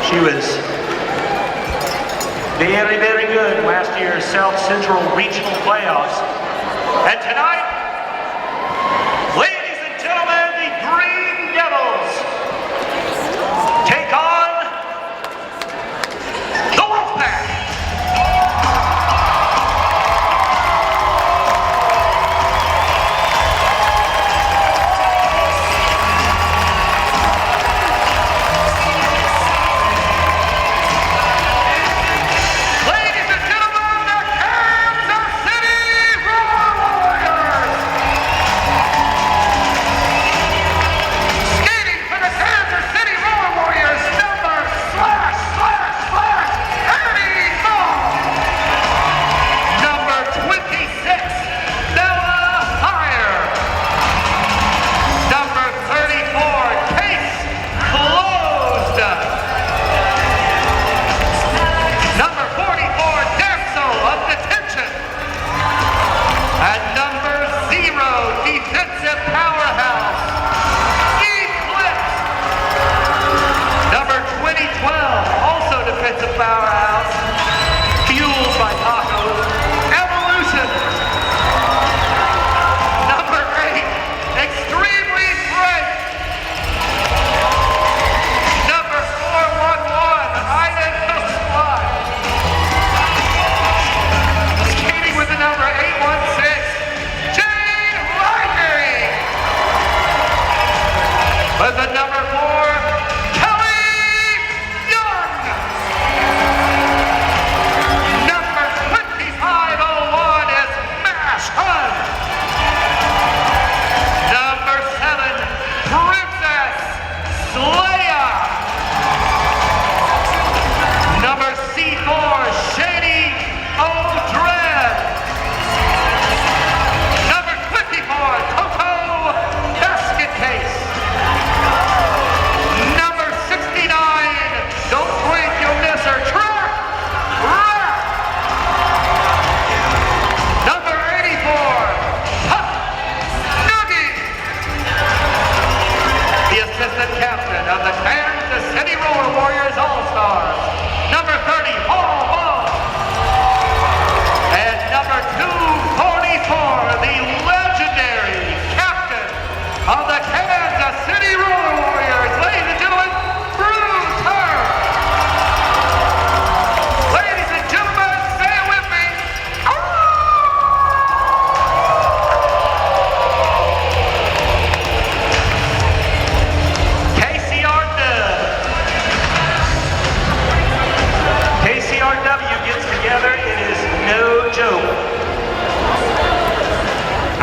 She was very, very good in last year's South Central Regional Playoffs. And tonight, ladies and gentlemen, the Green Devils take on the Wolfpack. Powerhouse, fueled by tacos, Evolution. Number 8, Extremely Great. Number 411, Ida Squad. Skating with the number 816, Jane Lightning. With the number 4, of the Kansas City Roller Warriors All-Stars, number 30, Paul Ball, and number 244, the legendary captain of the Kansas City Roller Warriors, ladies and gentlemen, Bruce Hurd. Ladies and gentlemen, say it with me. KCRW gets together, it is no joke.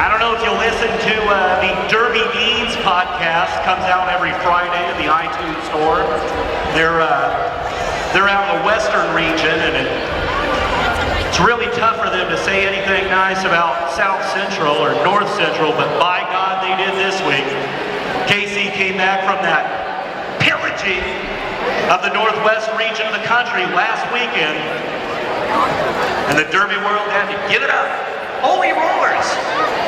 I don't know if you listen to the Derby Deans podcast, comes out every Friday in the iTunes store. They're out in the western region, and it's really tough for them to say anything nice about South Central or North Central, but by God they did this week. KC came back from that pillaging of the northwest region of the country last weekend, and the Derby world had to give it up. Holy rollers!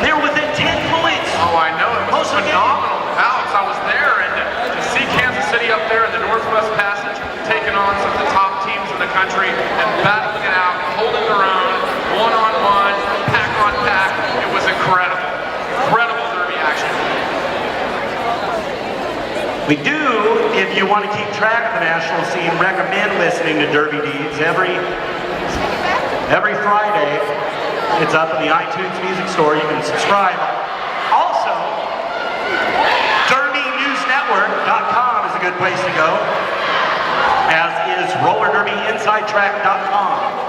They were within 10 points. Oh, I know. It was phenomenal. Alex, I was there, and to see Kansas City up there in the Northwest Passage taking on some of the top teams in the country and battling it out, holding their own, one-on-one, pack-on-pack. It was incredible. Incredible Derby action. We do, if you want to keep track of the national scene, recommend listening to Derby Deeds every Friday. It's up in the iTunes Music Store. You can subscribe. Also, DerbyNewsNetwork.com is a good place to go, as is RollerDerbyInsideTrack.com.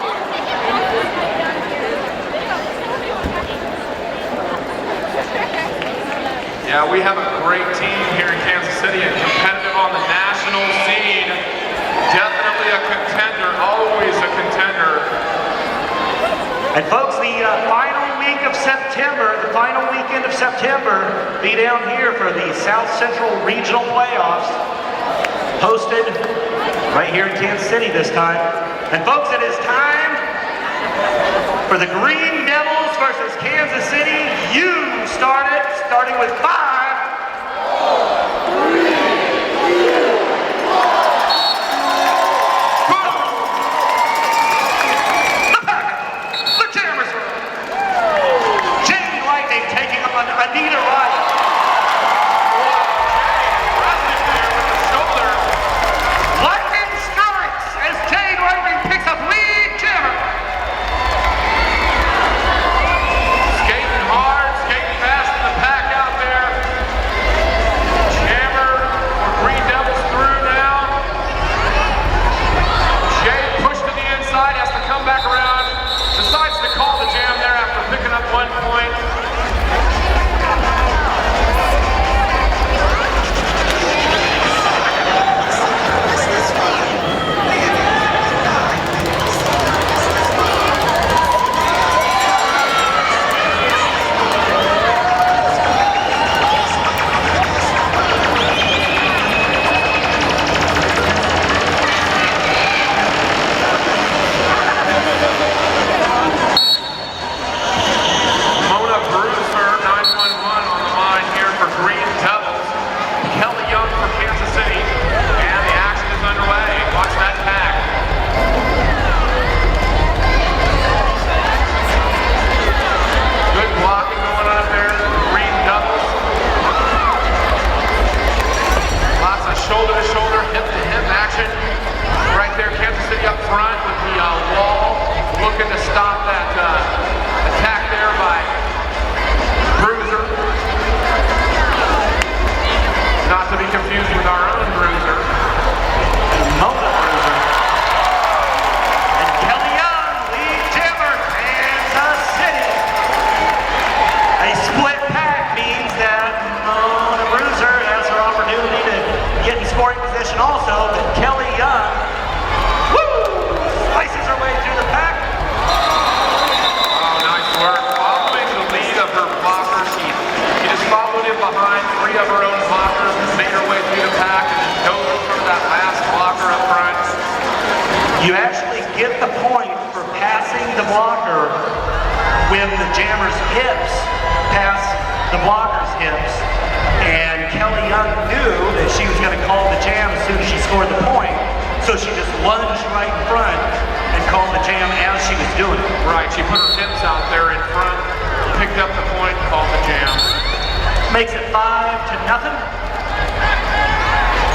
Yeah, we have a great team here in Kansas City and competitive on the national scene. Definitely a contender, always a contender. And folks, the final week of September, the final weekend of September, be down here for the South Central Regional Playoffs, hosted right here in Kansas City this time. And folks, it is time for the Green Devils versus Kansas City. You started, starting with 5. You actually get the point for passing the blocker when the jammer's hips pass the blocker's hips. And Kelly Young knew that she was going to call the jam as soon as she scored the point, so she just lunged right in front and called the jam as she was doing it. Right, she put her hips out there in front, picked up the point, called the jam. Makes it 5-0.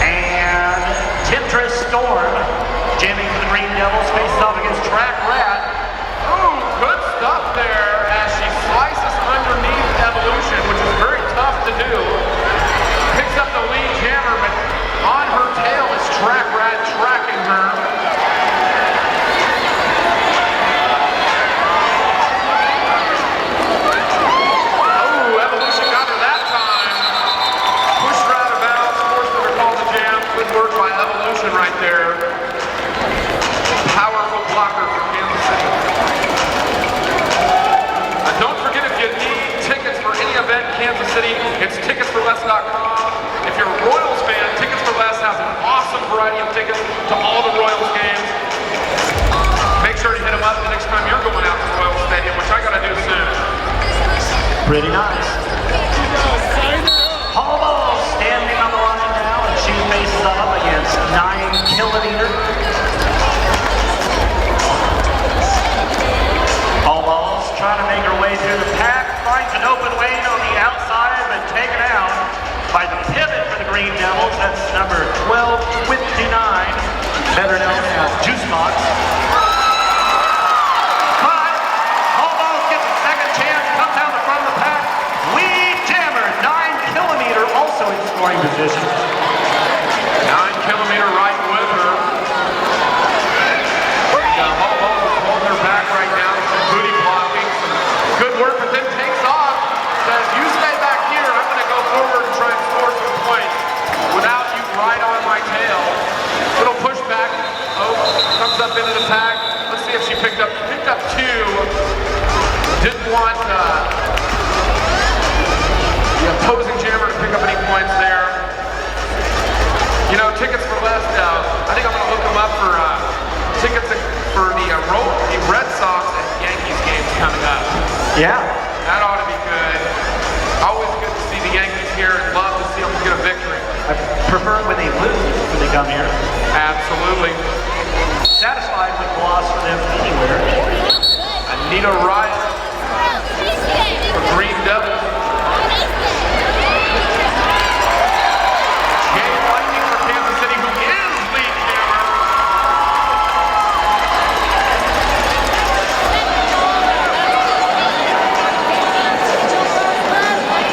And Temptress Storm, jamming for the Green Devils, faces off against Track Rat. Ooh, good stuff there as she slices underneath Evolution, which is very tough to do. Picks up the lead jammer, but on her tail is Track Rat tracking her. Oh, Evolution got her that time. Pushed her out of bounds, forced her to call the jam. Good work by Evolution right there. Powerful blocker for Kansas City. Don't forget, if you need tickets for any event in Kansas City, it's ticketsforless.com. If you're a Royals fan, Tickets for Less has an awesome variety of tickets to all the Royals games. Make sure to hit them up the next time you're going out to Royals Stadium, which I gotta do soon. Pretty nice. Paul Ball standing on the line now, and she faces up against 9 Kilometer. Paul Ball's trying to make her way through the pack, finds an open lane on the outside, but taken out by the pivot for the Green Devils. That's number 1259, better known as Juice Box. But Paul Ball gets a second chance, comes out the front of the pack. Lead jammer, 9 Kilometer, also in scoring position. 9 Kilometer right with her. Paul Ball's holding her back right now. Some booty blocking. Some good work, but then takes off. Says, you stay back here. I'm going to go forward and try and score some points without you right on my tail. Little pushback. Oh, comes up into the pack. Let's see if she picked up 2. Didn't want the opposing jammer to pick up any points there. You know, Tickets for Less, I think I'm going to hook them up for tickets for the Red Sox and Yankees games coming up. Yeah. That ought to be good. Always good to see the Yankees here and love to see them get a victory. I prefer when they lose when they come here. Absolutely. Satisfied with the loss for them anywhere. Anita Riot for Green Devils. Jay Lightning for Kansas City, who is lead jammer.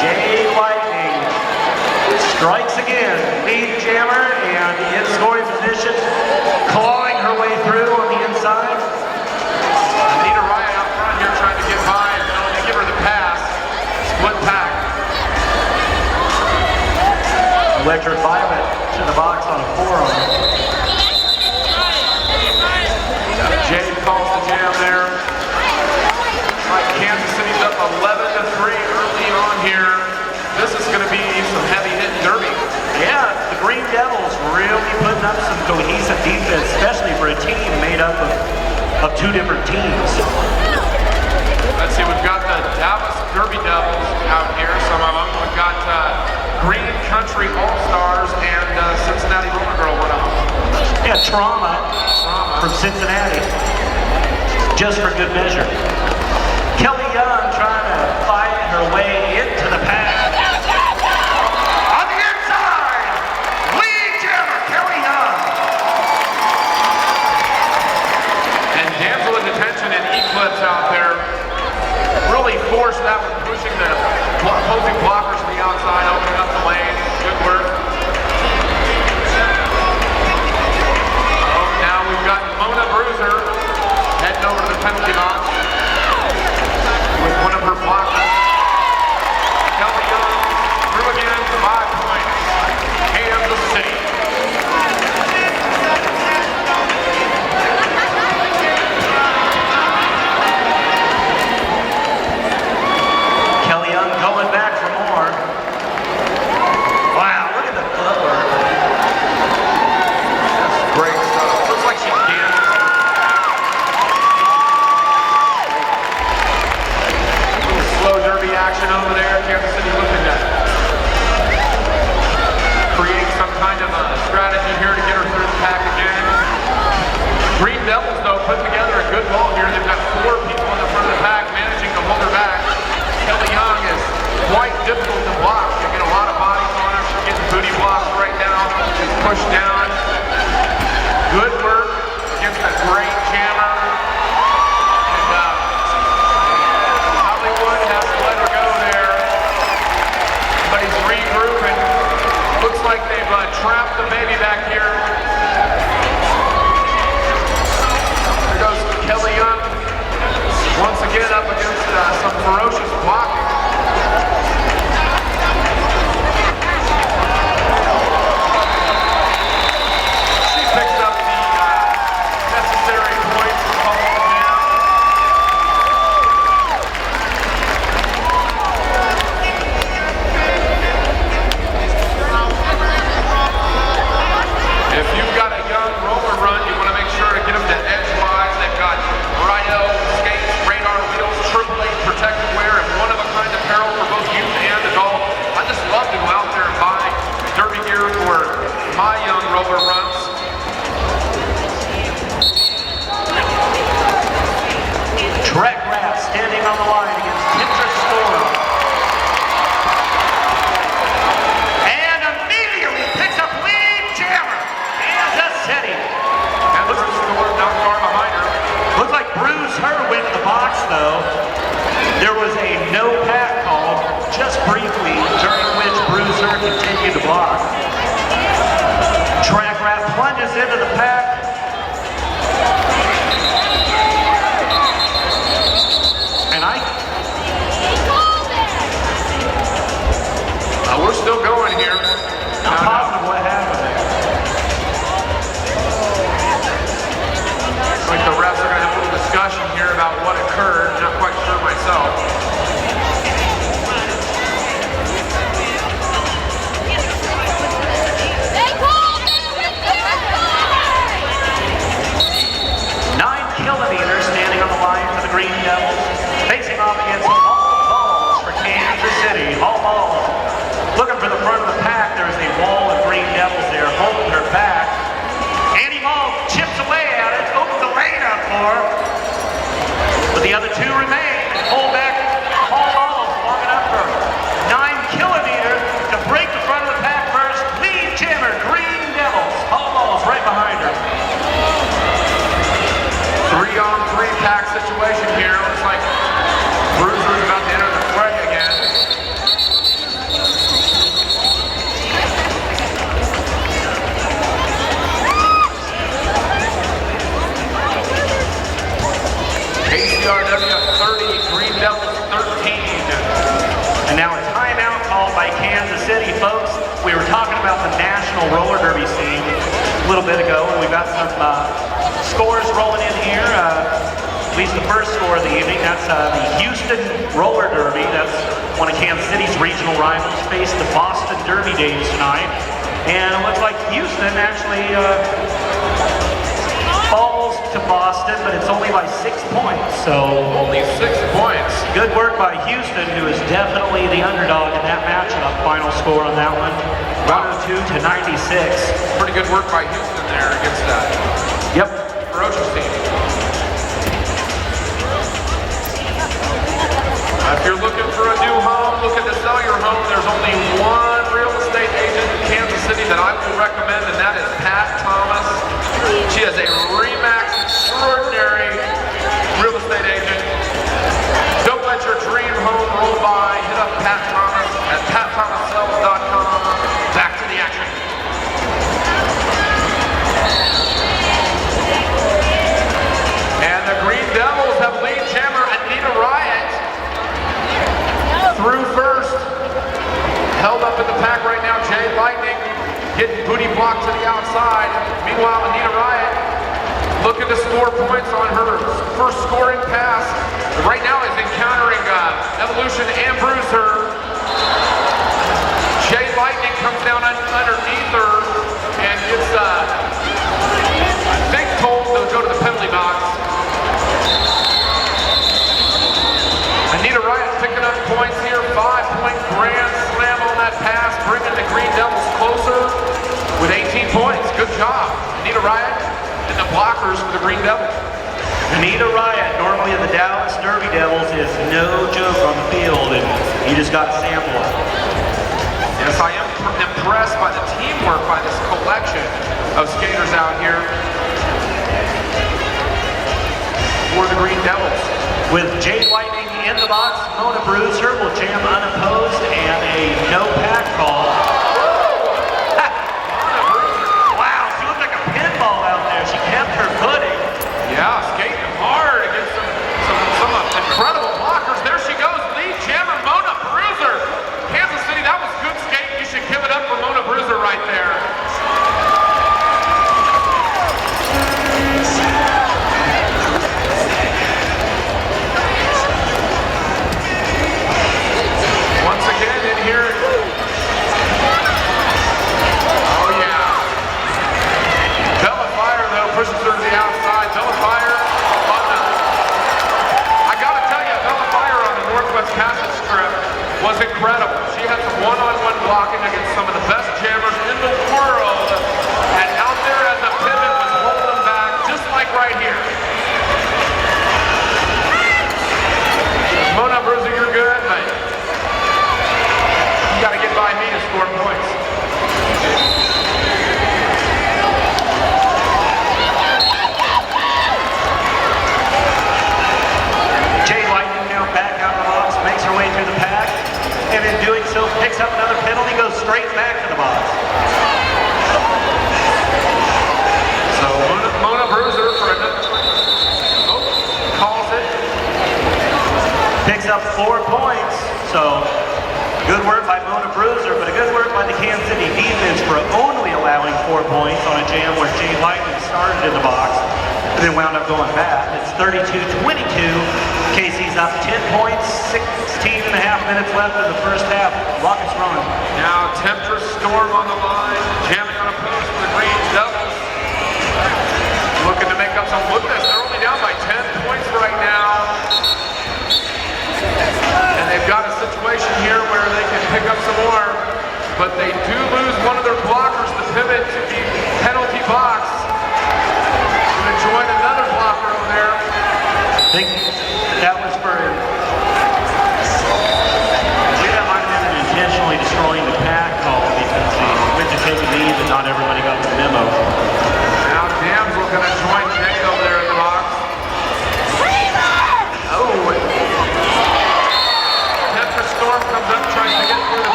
Jay Lightning strikes again, lead jammer, and in scoring position, clawing her way through on the inside. Anita Riot out front here trying to get by, and they give her the pass. Split pack. Electric Violet to the box on a forearm. Jay calls the jam there. Like Kansas City's up 11-3 early on here. This is going to be some heavy-hitting derby. Yeah, the Green Devils really putting up some cohesive defense, especially for a team made up of 2 different teams. Let's see, we've got the Dallas Derby Devils out here, some of them. We've got Green Country All-Stars and Cincinnati Roman Girl, one of them. Yeah, Trauma from Cincinnati, just for good measure. Kelly Young trying to fight her way into the pack. On the inside, lead jammer, Kelly Young. And Damsel in Detention and Eclipse out there really forced that one, pushing the opposing blockers to the outside, opening up the lane. Good work. Oh, now we've got Mona Bruiser heading over to the penalty box with one of her blockers. Kelly Young through again, 5 points. Kansas City. Kelly Young going back for more. kilometers standing on the line for the Green Devils. Facing off against Hall Balls for Kansas City. Hall Balls looking for the front of the pack. There's a wall of Green Devils there holding her back. Annie Mall chips away at it, opens the lane up for her. But the other two remain. Pull back Hall Balls long enough for 9 kilometers to break the front of the pack first. Lead jammer, Green Devils. Hall Balls right behind her. 3-on-3 pack situation here. Looks like Bruiser's about to enter the fray again. KCRW 30, Green Devils 13. And now a timeout called by Kansas City, folks. We were talking about the national roller derby scene a little bit ago, and we've got some scores rolling in here. At least the first score of the evening. That's the Houston Roller Derby. That's one of Kansas City's regional rivals. Faced the Boston Derby Dames tonight. And it looks like Houston actually falls to Boston, but it's only by 6 points. So Only 6 points. good work by Houston, who is definitely the underdog in that matchup. Final score on that one, 102 to 96. Pretty good work by Houston there against that Yep. ferocious team. If you're looking for a new home, looking to sell your home, there's only one real estate agent in Kansas City that I will recommend, and that is Pat Thomas. She is a RE/MAX extraordinary real estate agent. Don't let your dream home roll by. Hit up Pat Thomas at patthomassales.com. Back to the action. And the Green Devils have lead jammer Anita Riot through first. Held up in the pack right now, Jay Lightning getting booty blocked to the outside. Meanwhile, Anita Riot looking to score points on her first scoring pass. Right now is encountering Evolution and Bruiser. Jay Lightning comes down underneath her and gets, I think, told to go to the penalty box. Anita Riot picking up points here, 5-point grand slam on that pass, bringing the Green Devils closer with 18 points. Good job, Anita Riot and the blockers for the Green Devils. Anita Riot, normally of the Dallas Derby Devils, is no joke on the field, and you just got to sample it. Yes, I am impressed by the teamwork by this collection of skaters out here for the Green Devils. With Jay Lightning in the box, Mona Bruiser will jam unopposed and a no pack call. Wow, she looked like a pinball out there. She kept her footing. Yeah, skating hard against some incredible blockers. There she goes, lead jammer Mona Bruiser. Kansas City, that was good skating. You should give it up for Mona Bruiser right there. Once again in here. Oh yeah. Bella Fire though pushes her to the outside. Bella Fire on the, I gotta tell you, Bella Fire on the Northwest Passage strip was incredible. She had some one-on-one blocking against some of the best jammers in the world. And out there as a pivot was holding them back, just like right here. Mona Bruiser, you're good, but you gotta get by me to score points. Jay Lightning now back out of the box, makes her way through the pack, and in doing so picks up another penalty, goes straight back to the box. So Mona Bruiser for another, calls it. Picks up 4 points, so good work by Mona Bruiser, but a good work by the Kansas City defense for only allowing 4 points on a jam where Jay Lightning started in the box and then wound up going back. It's 32-22. KC's up 10 points, 16 and a half minutes left in the first half. Rockets running. Now Temptress Storm on the line, jamming on a post for the Green Devils. Looking to make up some woodness. They're only down by 10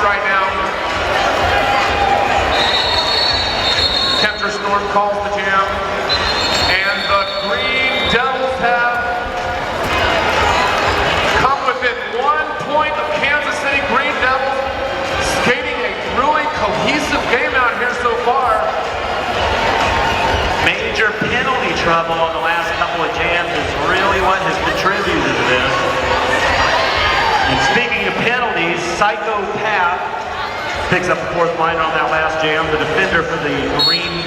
right now. Temptress North calls the jam. And the Green Devils have come within 1 point of Kansas City. Green Devils skating a really cohesive game out here so far. Major penalty trouble on the last couple of jams is really what has contributed to this. And speaking of penalties, Psychopath picks up the fourth liner on that last jam. The defender for the Green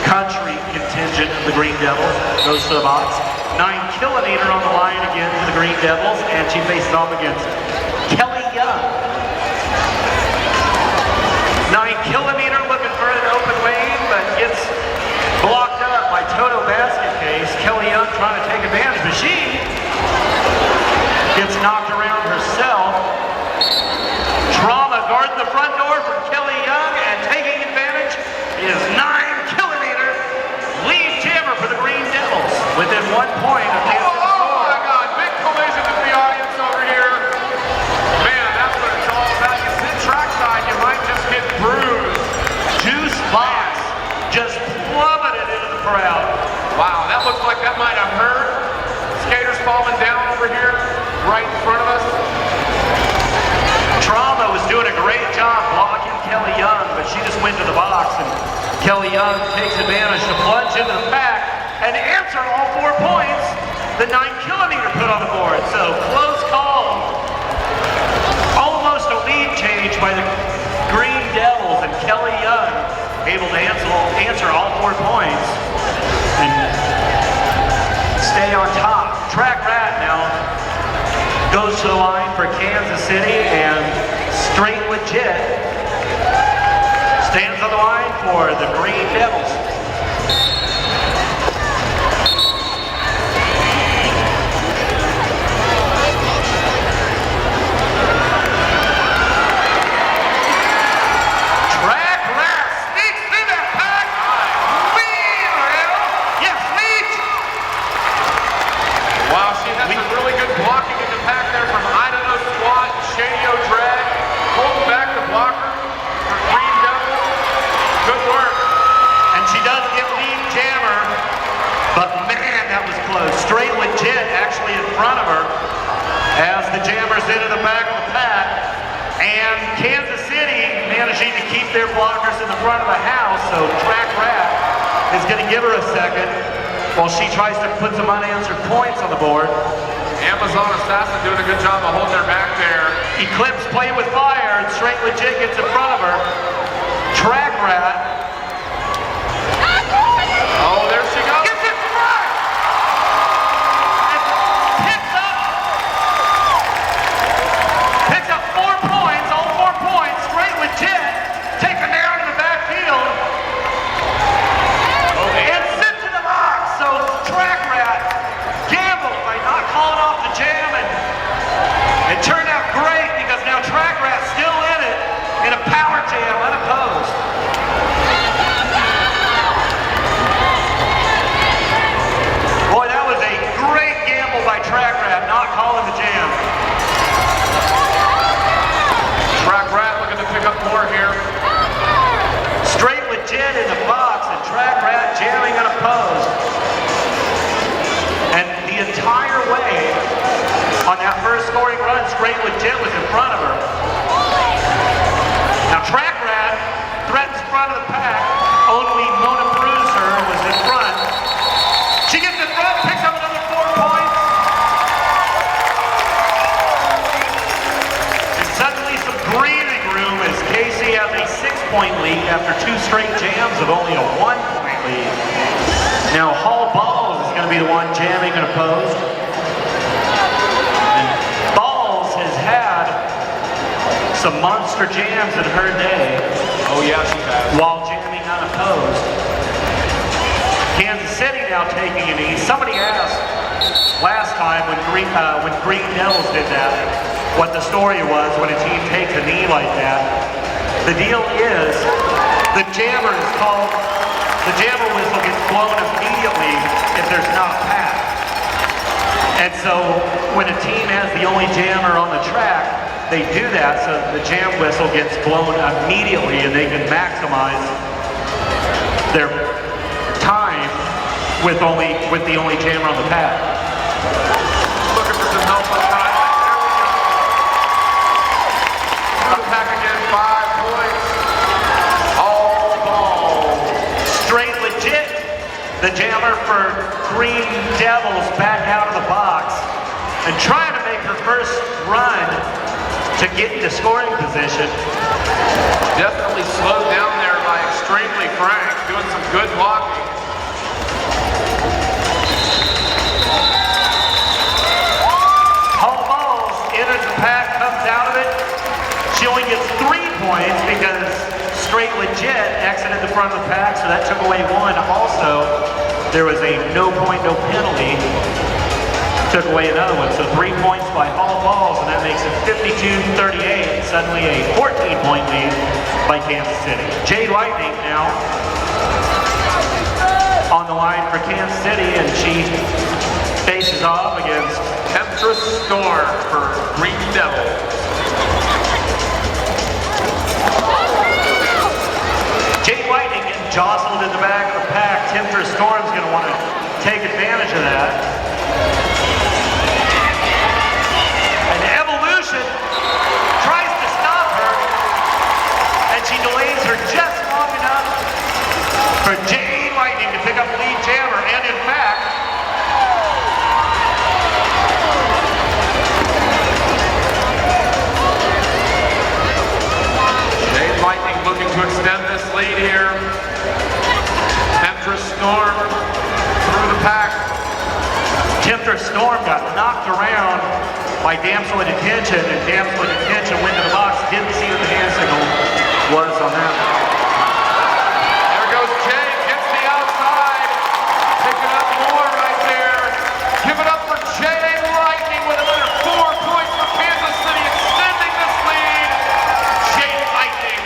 Country contingent of the Green Devils goes to the box. 9 kilometer on the line again for the Green Devils, and she faces off against Kelly Young. 9 kilometer looking for an open lane, but gets blocked up by Toto Basket Case. Kelly Young trying to take advantage, but she gets knocked around herself. Trauma guarding the front door from Kelly Young, and taking advantage is 9 kilometer lead jammer for the Green Devils within 1 point of Kansas. Oh my God, big collision with the audience over here. Man, that's what it's all about. You sit trackside, you might just get bruised. Juice box just plummeted into the crowd. Wow, that looks like that might have hurt. Skaters falling down over here, right in front of us. Trauma was doing a great job blocking Kelly Young, but she just went to the box, and Kelly Young takes advantage to plunge into the pack and answer all 4 points the 9 kilometer put on the board. So close call. Almost a lead change by the Green Devils, and Kelly Young able to answer all 4 points and stay on top. Track Rat now goes to the line for Kansas City, and Straight Legit stands on the line for the Green Devils. Track Rat sneaks through that pack. Yes, lead. Wow, she had some really good blocking in the pack there from Idaho Squat, Shady O'Drag, holding back the blocker for Green Devils. Good work. And she does get lead jammer, but man, that was close. Straight Legit actually in front of her as the jammers into the back of the pack. And Kansas City managing to keep their blockers in the front of the house, so Track Rat is going to give her a second while she tries to put some unanswered points on the board. Amazon Assassin doing a good job of holding her back there. Eclipse playing with fire, and Straight Legit gets in front of her. Track Rat. Oh, there she goes. Gets it front! And picks up 4 points, all 4 points. Straight Legit takes her down in the backfield. And sent to the box. So Track Rat gambled by not calling off the jam, and it turned out great because now Track Rat's still in it in a power jam unopposed. Boy, that was a great gamble by Track Rat, not calling the jam. Track Rat looking to pick up more here. Straight Legit in the box, and Track Rat jamming unopposed. And the entire way on that first scoring run, Straight Legit was in front of her. Now Track Rat threatens front of the pack. Only Mona Bruiser was in front. She gets in front, picks up another 4 points. And suddenly some breathing room as Casey has a 6-point lead after 2 straight jams of only a 1-point lead. Now Hall Balls is going to be the one jamming unopposed. And Balls has had some monster jams in her day. Oh yeah, she has. While jamming unopposed. Kansas City now taking a knee. Somebody asked last time when Green Devils did that, what the story was when a team takes a knee like that. The deal is, the jammer whistle gets blown immediately if there's not pack. And so when a team has the only jammer on the track, they do that so the jam whistle gets blown immediately and they can maximize their time with the only jammer on the pad. Looking for some help on the side. There we go. Up pack again, 5 points. All ball. Straight legit. The jammer for Green Devils back out of the box and trying to make her first run to get into scoring position. Definitely slowed down there by Extremely Frank, doing some good blocking. Hall balls enters the pack, comes out of it. She only gets 3 points because Straight Legit exited the front of the pack, so that took away 1. Also, there was a no point, no penalty. Took away another one, so 3 points by Hall balls, and that makes it 52-38. Suddenly a 14-point lead by Kansas City. Jade Lightning now on the line for Kansas City, and she faces off against Temptress Storm for Green Devils. Jade Lightning getting jostled in the back of the pack. Temptress Storm's going to want to take advantage of that. And Evolution tries to stop her, and she delays her just long enough for Jade Lightning to pick up the lead jammer, and in fact, Jade Lightning looking to extend this lead here. Temptress Storm through the pack. Temptress Storm got knocked around by Damsel in Detention, and Damsel in Detention went to the box. Didn't see what the hand signal was on that. There goes Jade, gets the outside. Picking up more right there. Give it up for Jade Lightning with another 4 points for Kansas City, extending this lead. Jade Lightning.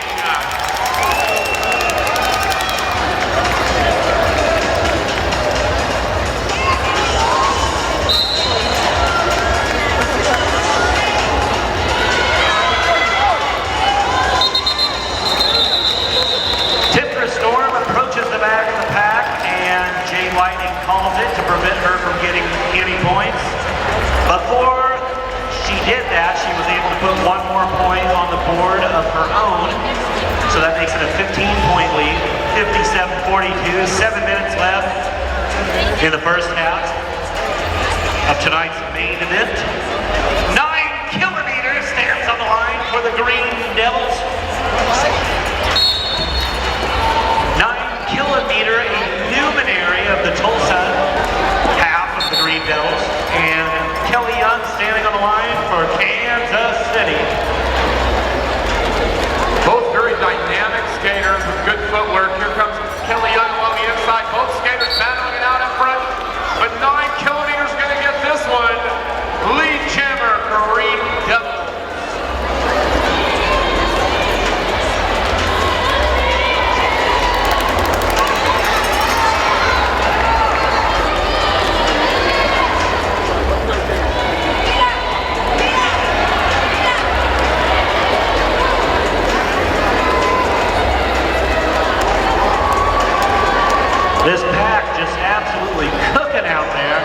Temptress Storm approaches the back of the pack, and Jade Lightning calls it to prevent her from getting any points. Before she did that, she was able to put 1 more point on the board of her own. So that makes it a 15-point lead, 57-42, 7 minutes left in the first half of tonight's main event. 9 kilometers stands on the line for the Green Devils. 9 kilometer, a luminary of the Tulsa half of the Green Devils, and Kelly Young standing on the line for Kansas City. Both very dynamic skaters with good footwork. Here comes Kelly Young along the inside. Both skaters battling it out in front. But 9 kilometers going to get this one. Lead jammer, Green Devils. This pack just absolutely cooking out there.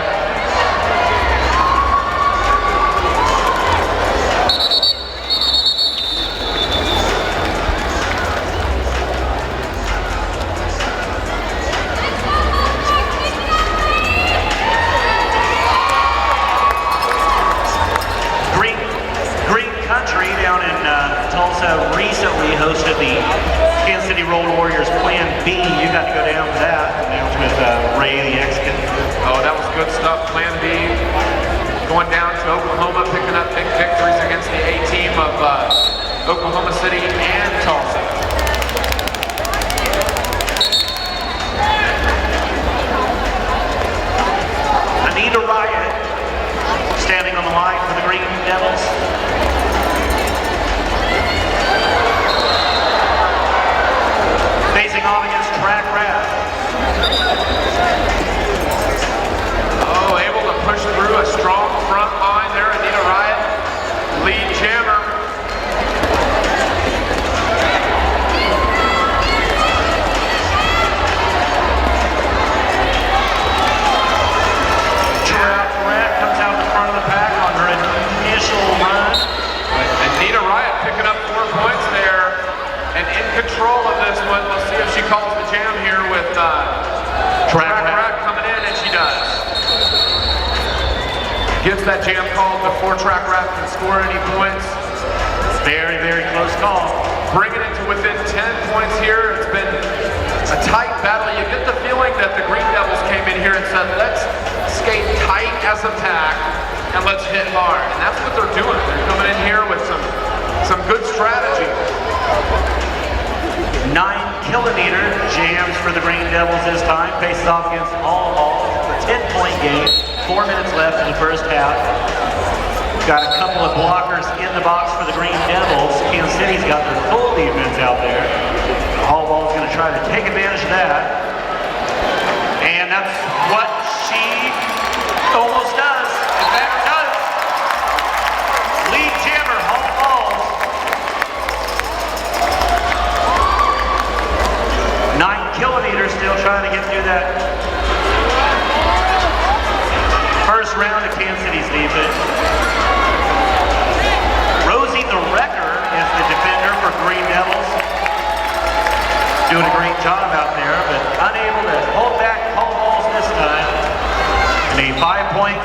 Green Country down in Tulsa recently hosted the Kansas City Road Warriors Plan B. You got to go down to that. That was with Ray the X-Kid. Oh, that was good stuff. Plan B. Going down to Oklahoma, picking up big victories against the A team of Oklahoma City and Tulsa. Anita Riot standing on the line for the Green Devils. Facing off against Track Rat. Oh, able to push through a strong front line there, Anita Riot. Lead jammer. Jam called the 4-track rap can score any points. Very, very close call. Bringing it to within 10 points here. It's been a tight battle. You get the feeling that the Green Devils came in here and said, let's skate tight as a pack and let's hit hard. And that's what they're doing. They're coming in here with some good strategy. 9-kilometer jams for the Green Devils this time. Faces off against All for a 10-point game. 4 minutes left in the first half. Got a couple of blockers in the box for the Green Devils. Kansas City's got their full defense out there. Hallball's going to try to take advantage of that. And that's what she almost does. In fact, does. Lead jammer, Hallball. 9-kilometer still trying to get through that first round of Kansas City's defense. Rosie the Wrecker is the defender for Green Devils. Doing a great job out there, but unable to hold back Hallballs this time. And a 5-point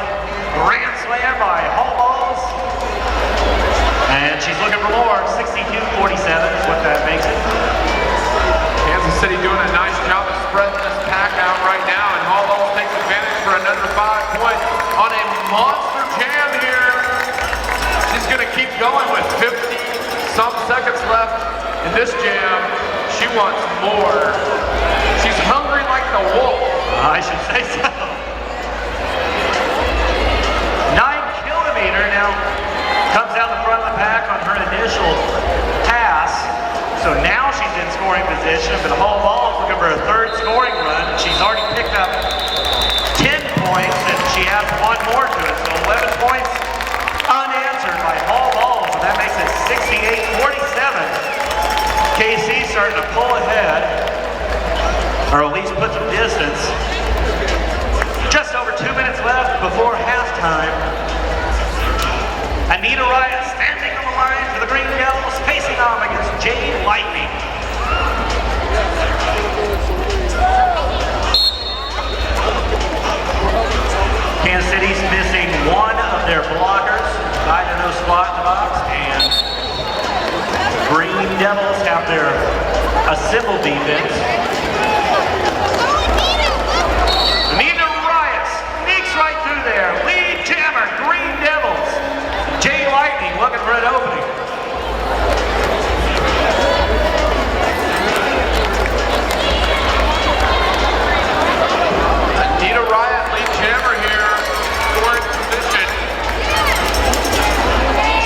grand slam by Hallballs. And she's looking for more. 62-47 is what that makes it. Kansas City doing a nice job of spreading this pack out right now, and Hallballs takes advantage for another 5 points on a monster jam here. She's going to keep going with 50-some seconds left in this jam. She wants more. She's hungry like the wolf. I should say so. 9-kilometer now comes out the front of the pack on her initial pass. So now she's in scoring position, but Hallball is looking for a third scoring run. She's already picked up 10 points, and she has one more to it. So 11 points unanswered by Hallball. So that makes it 68-47. KC starting to pull ahead, or at least put some distance. Just over 2 minutes left before halftime. Anita Riot standing on the line for the Green Devils, facing off against Jade Lightning. Kansas City's missing one of their blockers. I don't know spot in the box, and Green Devils have their assembled defense. Anita Riot sneaks right through there. Lead jammer, Green Devils. Jay Lightning looking for an opening. Anita Riot, lead jammer here, scoring position.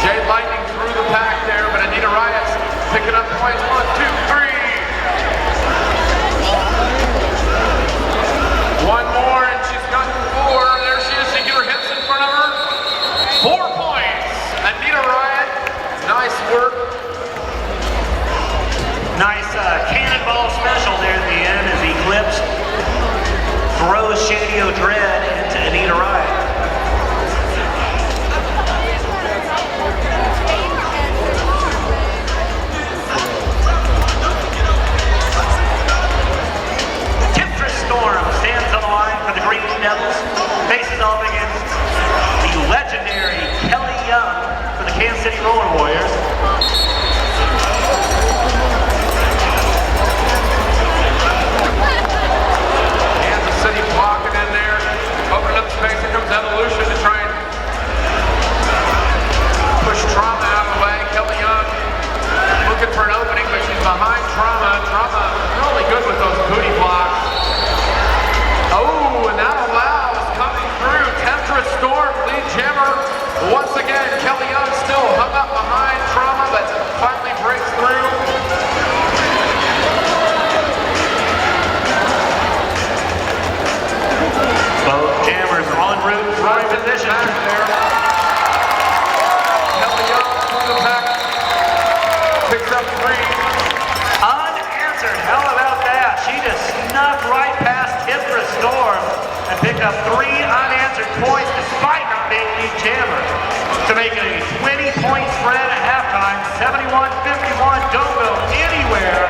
Jay Lightning through the pack there, but Anita Riot's picking up points. 1, 2, 3. One more, and she's got 4. There she is. She get her hips in front of her. 4 points. Anita Riot, nice work. Nice cannonball special there at the end as Eclipse throws Shady O'Dread into Anita Riot. Storm stands on the line for the Green Devils, faces off against the legendary Kelly Young for the Kansas City Roller Warriors. Kansas City blocking in there, opening up space. Here comes Evolution to try and push Trauma out of the way. Kelly Young looking for an opening, but she's behind Trauma. Trauma really good with those booty blocks. Oh, and that allows coming through. Temptress Storm, lead jammer. Once again, Kelly Young still hung up behind Trauma, but finally breaks through. Both jammers en route, throwing position. There. Kelly Young through the pack. Picks up 3. Unanswered. How about that? She just snuck right past Temptress Storm and picked up 3 unanswered points despite not being lead jammer to make it a 20-point spread at halftime. 71-51. Don't go anywhere,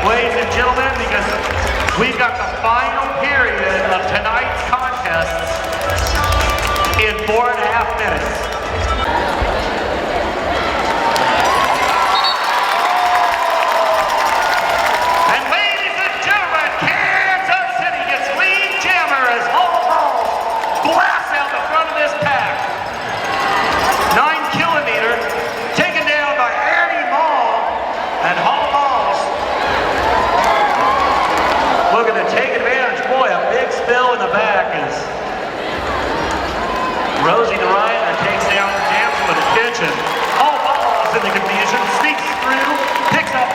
ladies and gentlemen, because we've got the final period of tonight's contest in 4.5 minutes. And ladies and gentlemen, Kansas City gets lead jammer as Hall Balls blasts out the front of this pack. 9 kilometer, taken down by Annie Mall, and Hall Balls looking to take advantage. Boy, a big spill in the back as Rosie DeRyan takes down Damson with attention. Hall Balls in the confusion, sneaks through, picks up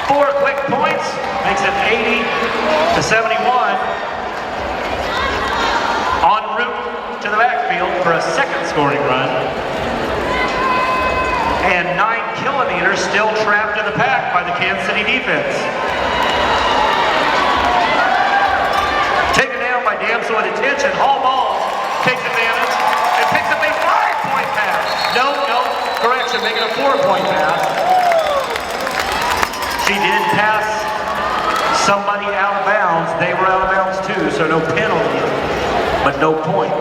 4 quick points, makes it 80-71. En route to the backfield for a second scoring run. And 9 kilometers still trapped in the pack by the Kansas City defense. Taken down by Damson with attention. Hall Balls takes advantage and picks up a 5-point pass. No, correction, making a 4-point pass. She did pass somebody out of bounds. They were out of bounds too, so no penalty, but no point.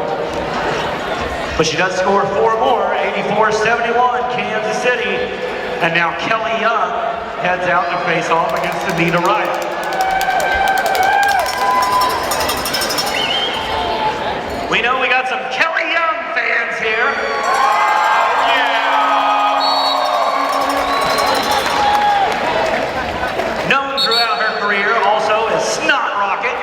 But she does score 4 more, 84-71, Kansas City. And now Kelly Young heads out to face off against Anita Wright. We know we got some Kelly Young fans here. Known throughout her career also as Snot Rocket.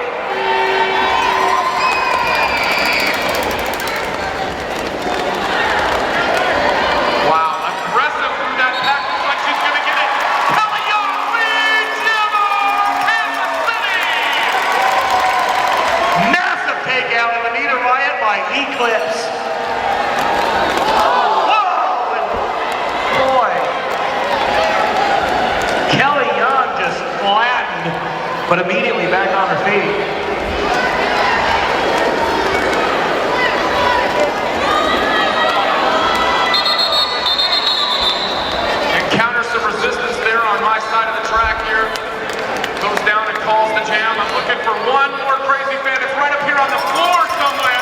Wow, aggressive from that pack. Looks like she's going to get it. Kelly Young leads Yellow, Kansas City! Massive takeout of Anita Wright by Eclipse. Whoa! And boy, Kelly Young just flattened, but immediately back on her feet. Encounters some resistance there on my side of the track here. Goes down and calls the jam. I'm looking for one more crazy fan. It's right up here on the floor somewhere.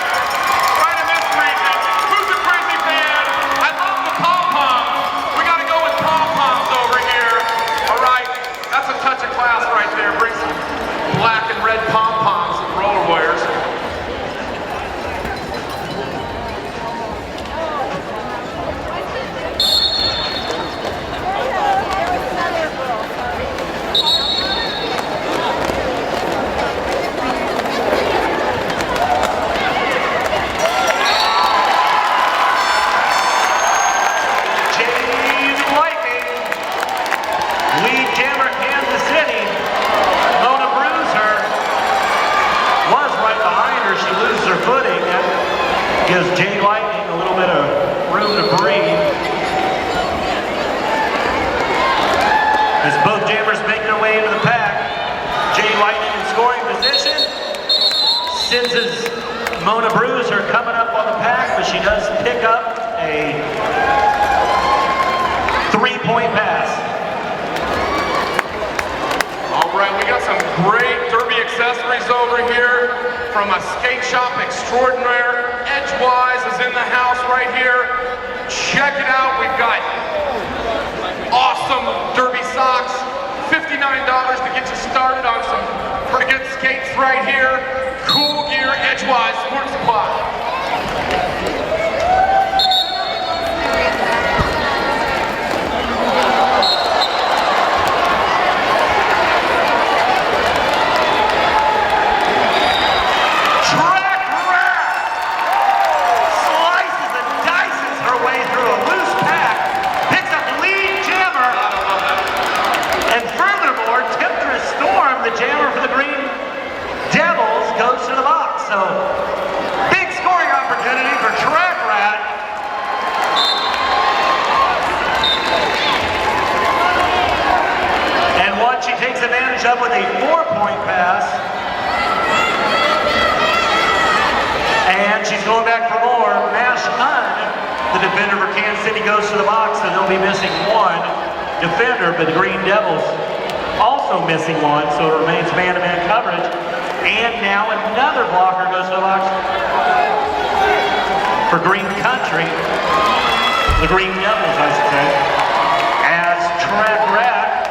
Right in this region. Who's a crazy fan? I love the pom-poms. We got to go with pom-poms over here. All right. That's a touch of class right there. Bring some black and red pom-poms and roller wears. Lead jammer Kansas City. Mona Bruiser was right behind her. She loses her footing. That gives Jade Lightning a little bit of room to breathe. As both jammers make their way into the pack, Jade Lightning in scoring position. Senses Mona Bruiser coming up on the pack, but she does pick up a 3-point pass. All right, we got some great derby accessories over here from a skate shop extraordinaire. Edgewise is in the house right here. Check it out. We've got awesome derby socks. $59 to get you started on some pretty good skates right here. Cool gear, Edgewise, Sport Supply. The jammer for the Green Devils goes to the box. So big scoring opportunity for Track Rat. And one she takes advantage of with a 4-point pass. And she's going back for more. Mash Hunn, the defender for Kansas City, goes to the box, and they'll be missing one defender, but the Green Devils also missing one, so it remains man-to-man coverage. And now another blocker goes to the box. for Green Country, the Green Devils, I should say, as Track Rat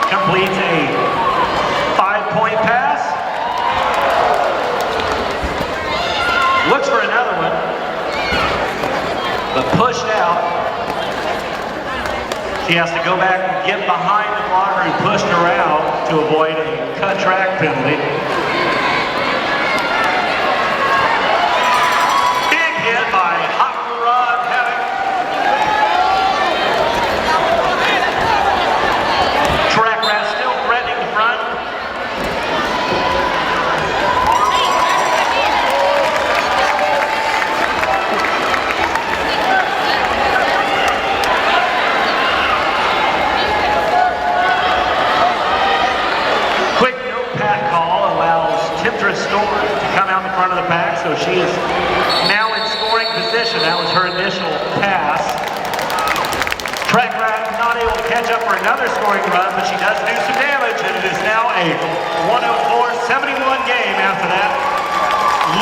completes a 5-point pass. Looks for another one, but pushed out. She has to go back and get behind the blocker who pushed her out to avoid a cut track penalty. Big hit by Hot Rod Havoc. Track Rat still threatening the front. Storm to come out in front of the pack, so she is now in scoring position. That was her initial pass. Track Rat not able to catch up for another scoring run, but she does do some damage, and it is now a 104-71 game after that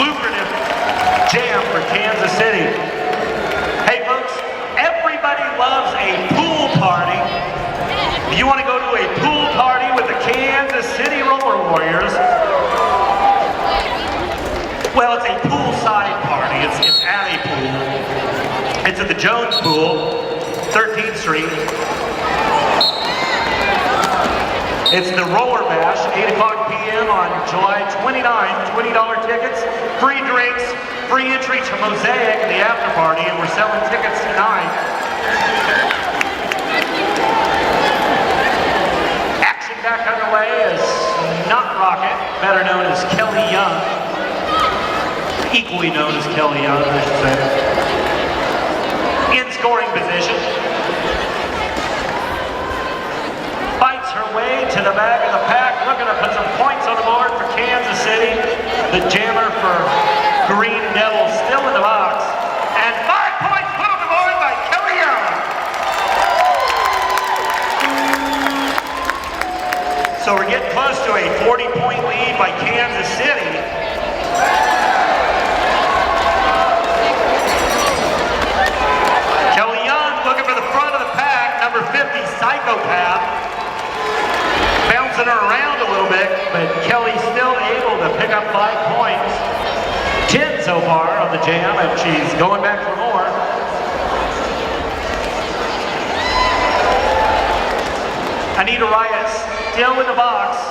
lucrative jam for Kansas City. Hey folks, everybody loves a pool party. If you want to go to a pool party with the Kansas City Roller Warriors, well, it's a poolside party. It's at a pool. It's at the Jones Pool, 13th Street. It's the Roller Bash, 8 o'clock p.m. on July 29th. $20 tickets, free drinks, free entry to Mosaic in the after party, and we're selling tickets tonight. Action back underway is Not Rocket, better known as Kelly Young. Equally known as Kelly Young, I should say. In scoring position. Fights her way to the back of the pack, looking to put some points on the board for Kansas City. The jammer for Green Devils still in the box. And 5 points put on the board by Kelly Young. So we're getting close to a 40-point lead by Kansas City. Number 50, Psychopath, bouncing her around a little bit, but Kelly's still able to pick up 5 points. 10 so far on the jam, and she's going back for more. Anita Riot still in the box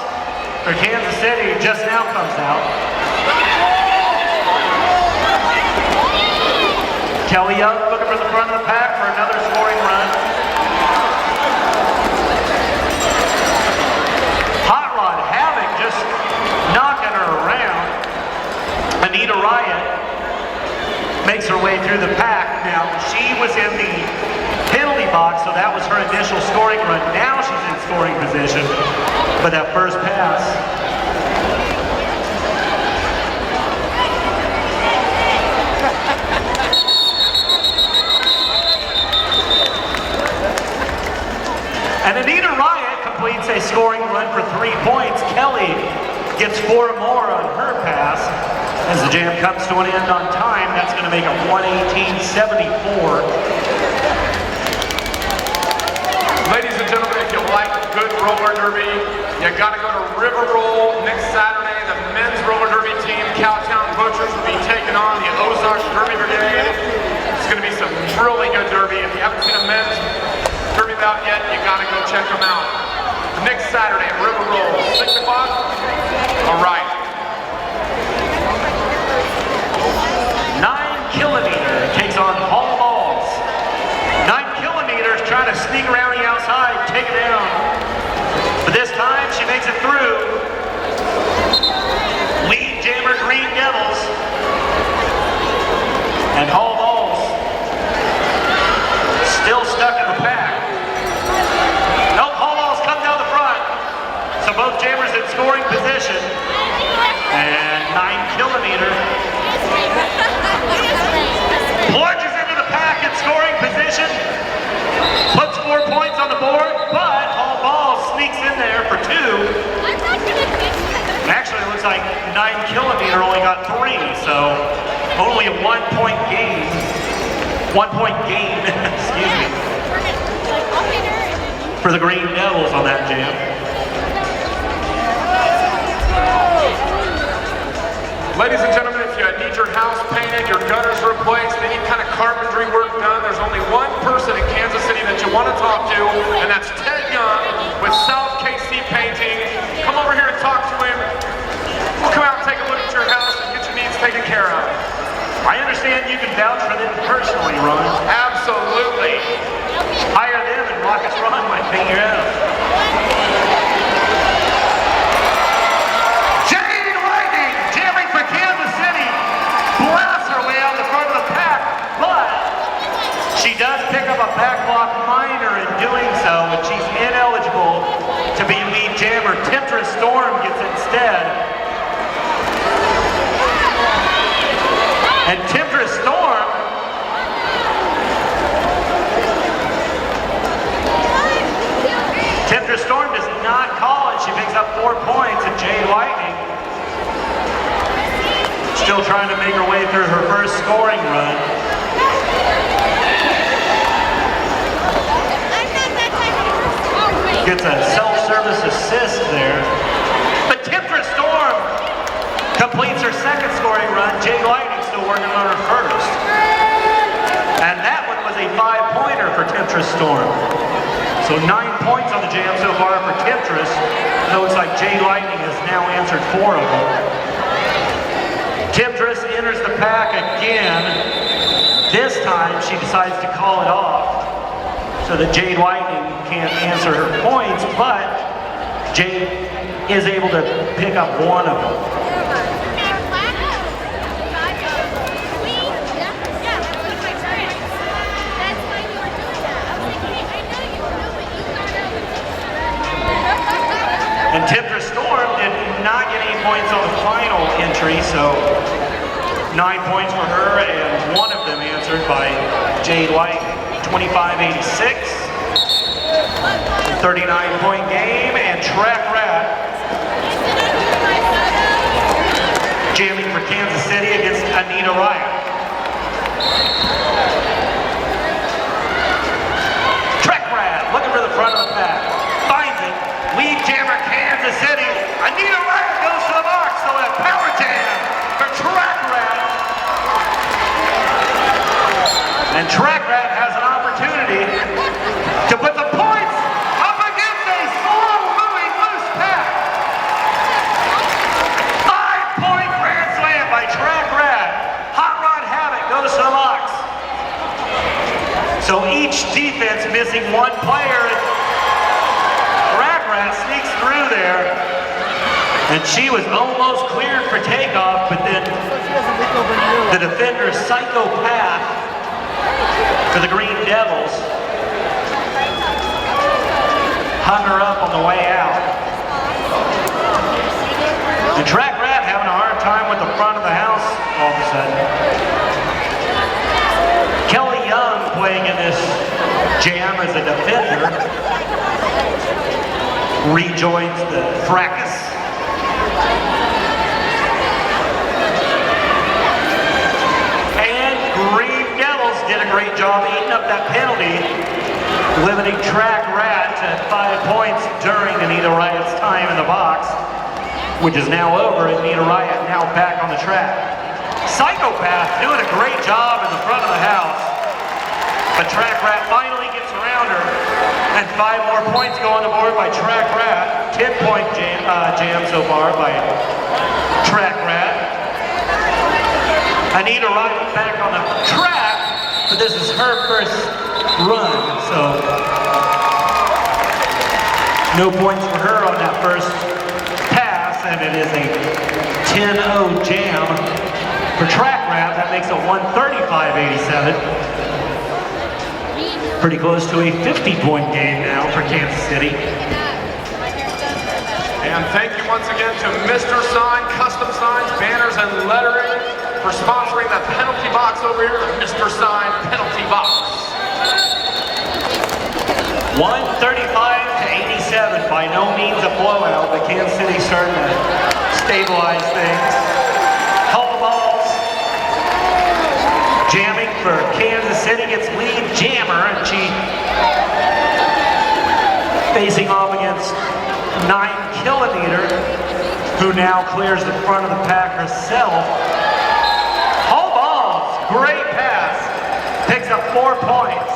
for Kansas City, just now comes out. Kelly Young looking for the front of the pack for another scoring run. Hot Rod Havoc just knocking her around. Anita Riot makes her way through the pack. Now, she was in the penalty box, so that was her initial scoring run. Now she's in scoring position for that first pass. And Anita Riot completes a scoring run for 3 points. Kelly gets 4 more on her pass. As the jam comes to an end on time, that's going to make it 118-74. Ladies and gentlemen, if you like good roller derby, you got to go to River Roll next Saturday. The men's roller derby team, Cowtown Butchers, will be taking on the Ozarks Derby Brigade. It's going to be some really good derby. If you haven't seen a men's derby bout yet, you got to go check them out. Next Saturday, River Roll, 6 o'clock. All right. 9 Kilometer takes on Hall Balls. 9 Kilometers trying to sneak around the outside, take it down. But this time she makes it through. Lead jammer Green Devils. And Hall Balls still stuck in the pack. Nope, Hall Balls come down the front. So both jammers in scoring position. And 9 Kilometer plunges into the pack in scoring position, puts 4 points on the board, but Hall Ball sneaks in there for 2. And actually, it looks like 9 Kilometer only got 3, so Only a 1-point game. 1-point gain, excuse me, for the Green Devils on that jam. Ladies and gentlemen, if you need your house painted, your gutters replaced, any kind of carpentry work done, there's only one person in Kansas City that you want to talk to, and that's Ted Young with South KC Painting. Come over here and talk to him. We'll come out and take a look at your house and get your needs taken care of. I understand you can vouch for them personally, Ron. Absolutely. Hire them and Rockets Ron might paint your house. Jane Lightning jamming for Kansas City. Blasts her way out the front of the pack, but she does pick up a backlot minor in doing so, and she's ineligible to be lead jammer. Temptress Storm gets instead. And Temptress Storm does not call it. She picks up 4 points, and Jade Lightning still trying to make her way through her first scoring run. Gets a self-service assist there. But Temptress Storm completes her second scoring run. Jade Lightning still working on her first. And that one was a 5-pointer for Temptress Storm. So 9 points on the jam so far for Temptress. It looks like Jade Lightning has now answered 4 of them. Temptress enters the pack again. This time she decides to call it off so that Jade Lightning can't answer her points, but Jade is able to pick up 1 of them. And Temptress Storm did not get any points on the final entry, so 9 points for her, and 1 of them answered by Jade Lightning. 25-86, 39-point game, and Track Rat jamming for Kansas City against Anita Riot. Track Rat looking for the front of the pack, finds it, lead jammer Kansas City. Anita Riot goes to the box, so a power jam for Track Rat. And Track Rat has an opportunity to put the points up against a slow-moving loose pack. 5-point grand slam by Track Rat. Hot Rod Havoc goes to the box. So each defense missing 1 player. And Track Rat sneaks through there. And she was almost cleared for takeoff, but then the defender Psychopath for the Green Devils hung her up on the way out. And Track Rat having a hard time with the front of the house all of a sudden. Kelly Young playing in this jam as a defender rejoins the fracas. And Green Devils did a great job eating up that penalty, limiting Track Rat to 5 points during Anita Riot's time in the box, which is now over. Anita Riot now back on the track. Psychopath doing a great job in the front of the house, but Track Rat finally gets around her, and 5 more points go on the board by Track Rat. 10-point jam so far by Track Rat. Anita Riot back on the track, but this is her first run, so no points for her on that first pass, and it is a 10-0 jam for Track Rat. That makes it 135-87. Pretty close to a 50-point game now for Kansas City. And thank you once again to Mr. Sign, Custom Signs, Banners, and Lettering for sponsoring the penalty box over here, the Mr. Sign penalty box. 135-87, by no means a blowout, but Kansas City starting to stabilize things. Couple balls, for Kansas City gets lead jammer, and she facing off against 9 Kilometer, who now clears the front of the pack herself. Hall balls, great pass, picks up 4 points.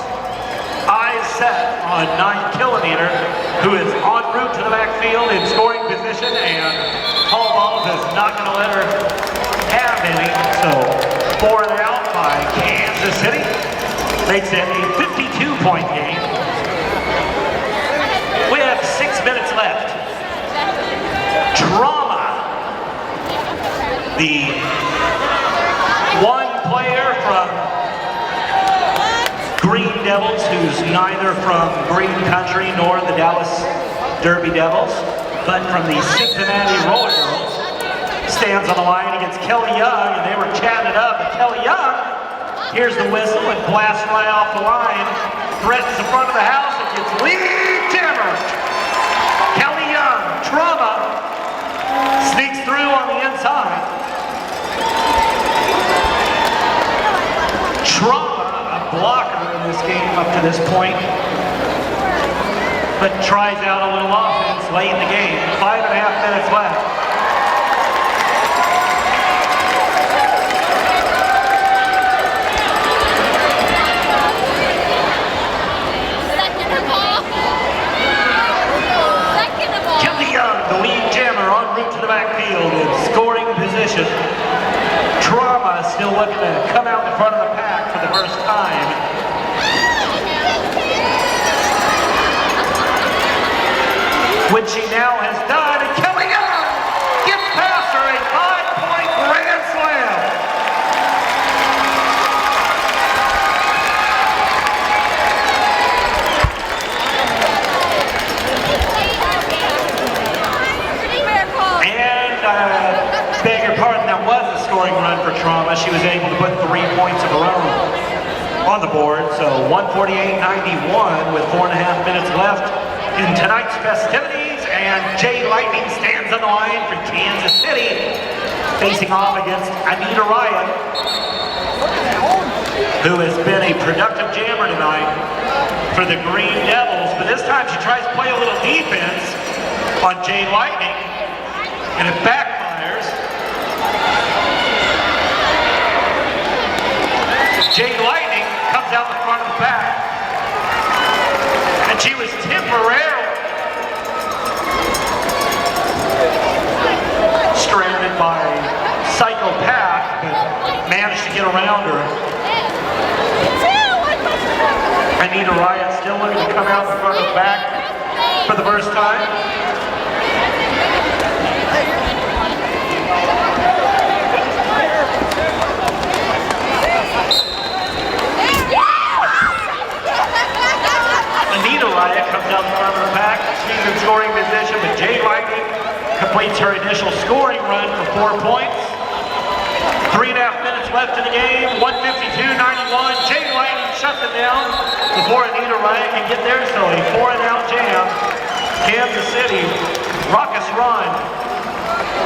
Eyes set on 9 Kilometer, who is en route to the backfield in scoring position, and Hall balls is not going to let her have any. So 4 and out by Kansas City makes it a 52-point game. We have 6 minutes left. Drama, the one player from Green Devils who's neither from Green Country nor the Dallas Derby Devils, but from the Cincinnati Roller Girls, stands on the line against Kelly Young, and they were chatting it up, and Kelly Young hears the whistle and blasts right off the line, threatens the front of the house, and gets lead jammer. Kelly Young, Drama, sneaks through on the inside. Trauma, a blocker in this game up to this point, but tries out a little offense late in the game. 5.5 minutes left. Kelly Young, the lead jammer, en route to the backfield in scoring position. Trauma still looking to come out in front of the pack for the first time. Which she now has done, and Kelly Young gets past her a 5-point grand slam. Beg your pardon, that was a scoring run for Trauma. She was able to put 3 points of her own on the board. So 148-91 with 4.5 minutes left in tonight's festivities. And Jay Lightning stands on the line for Kansas City, facing off against Anita Ryan, who has been a productive jammer tonight for the Green Devils. But this time she tries to play a little defense on Jay Lightning, and it backfires. Jay Lightning comes out the front of the pack, and she was temporarily stranded by Psychopath, but managed to get around her. Anita Ryan still looking to come out the front of the pack for the first time. Anita Ryan comes out the front of the pack. She's in scoring position, but Jay Lightning completes her initial scoring run for 4 points. 3.5 minutes left in the game. 152-91. Jay Lightning shuts it down before Anita Ryan can get there. So a 4-and-out jam. Kansas City, raucous run.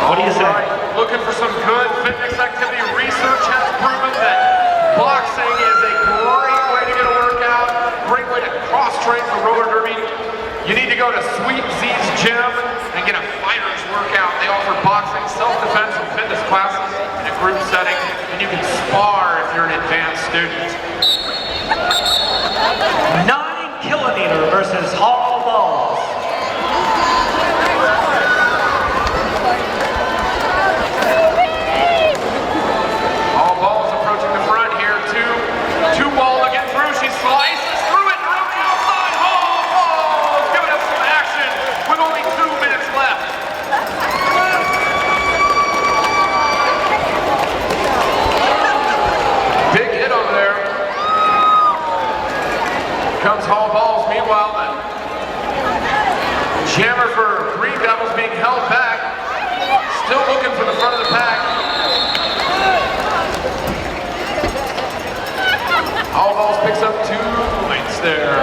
What do you say? Right. Looking for some good fitness activity. Research has proven that boxing is a great way to get a workout, great way to cross-train for roller derby. You need to go to Sweet Z's Gym and get a fighter's workout. They offer boxing, self-defense, and fitness classes in a group setting, and you can spar if you're an advanced student. 9 Kilometer versus Hall balls. All balls approaching the front here. Two ball to get through. She slices through it, through the outside. All balls giving us some action with only 2 minutes left. Big hit over there. Comes Hall balls. Meanwhile, the jammer for Green Devils being held back. Still looking for the front of the pack. All balls picks up 2 points there.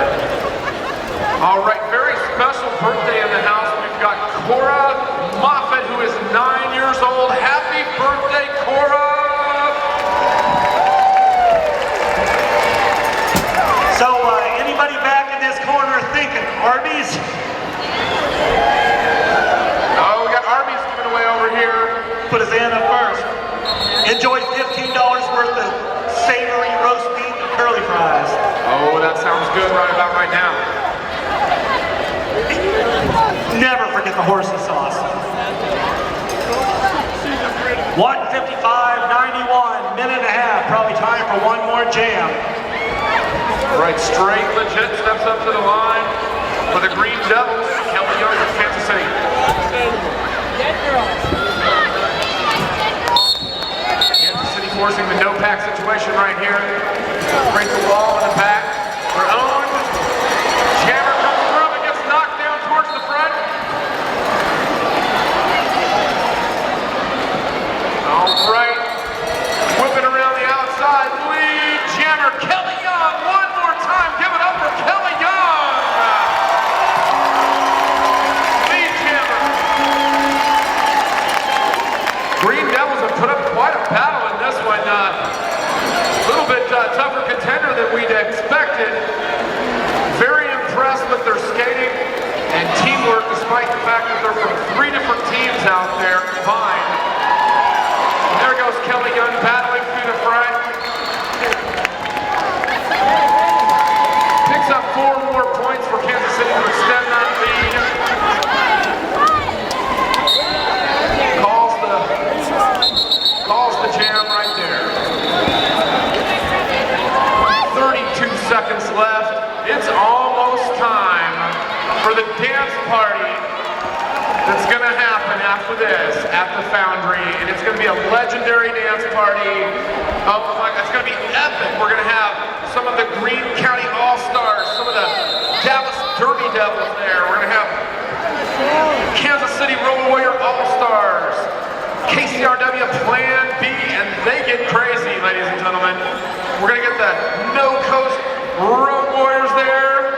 All right, very special birthday in the house. We've got Cora Moffett, who is 9 years old. Happy birthday, Cora! Never forget the horsey sauce. 1:55.91, minute and a half. Probably time for one more jam. Right, straight, legit, steps up to the line for the Green Devils. Kelly Young of Kansas City. Kansas City forcing the no-pack situation right here. Breaks the wall in the back. Their own jammer comes through and gets knocked down towards the front. All right, whipping around the outside. Lead jammer Kelly Young. One more time, give it up for Kelly Young. Lead jammer. Green Devils have put up quite a battle in this one. A little bit tougher contender than we'd expected. Very impressed with their skating and teamwork, despite the fact that they're from 3 different teams out there combined. And there goes Kelly Young battling through the front. Picks up 4 more points for Kansas City to extend that lead. Calls the jam right there. 32 seconds left. It's almost time for the dance party that's going to happen after this at the Foundry, and it's going to be a legendary dance party. Oh my God, it's going to be epic. We're going to have some of the Greene County All-Stars, some of the Dallas Derby Devils there. We're going to have Kansas City Road Warrior All-Stars, KCRW Plan B, and they get crazy, ladies and gentlemen. We're going to get the No Coast Road Warriors there.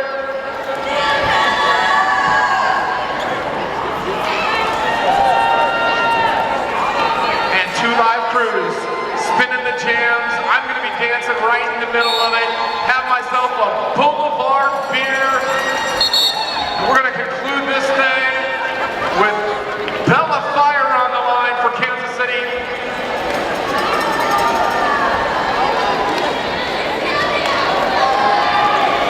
And 2 live crews spinning the jams. I'm going to be dancing right in the middle of it. Have myself a Boulevard beer. And we're going to conclude this thing with Bella Fire on the line for Kansas City.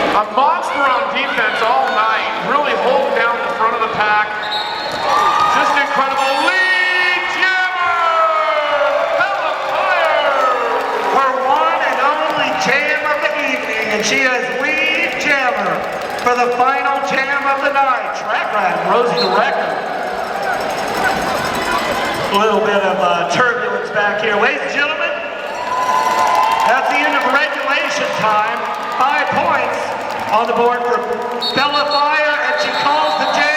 A monster on defense all night, really holding down the front of the pack. Just incredible. Lead jammer, Bella Fire! Her one and only jam of the evening, and she is lead jammer for the final jam of the night. Track ride, Rosie the record. A little bit of turbulence back here. Ladies and gentlemen, that's the end of regulation time. 5 points on the board for Bella Fire, and she calls the jam.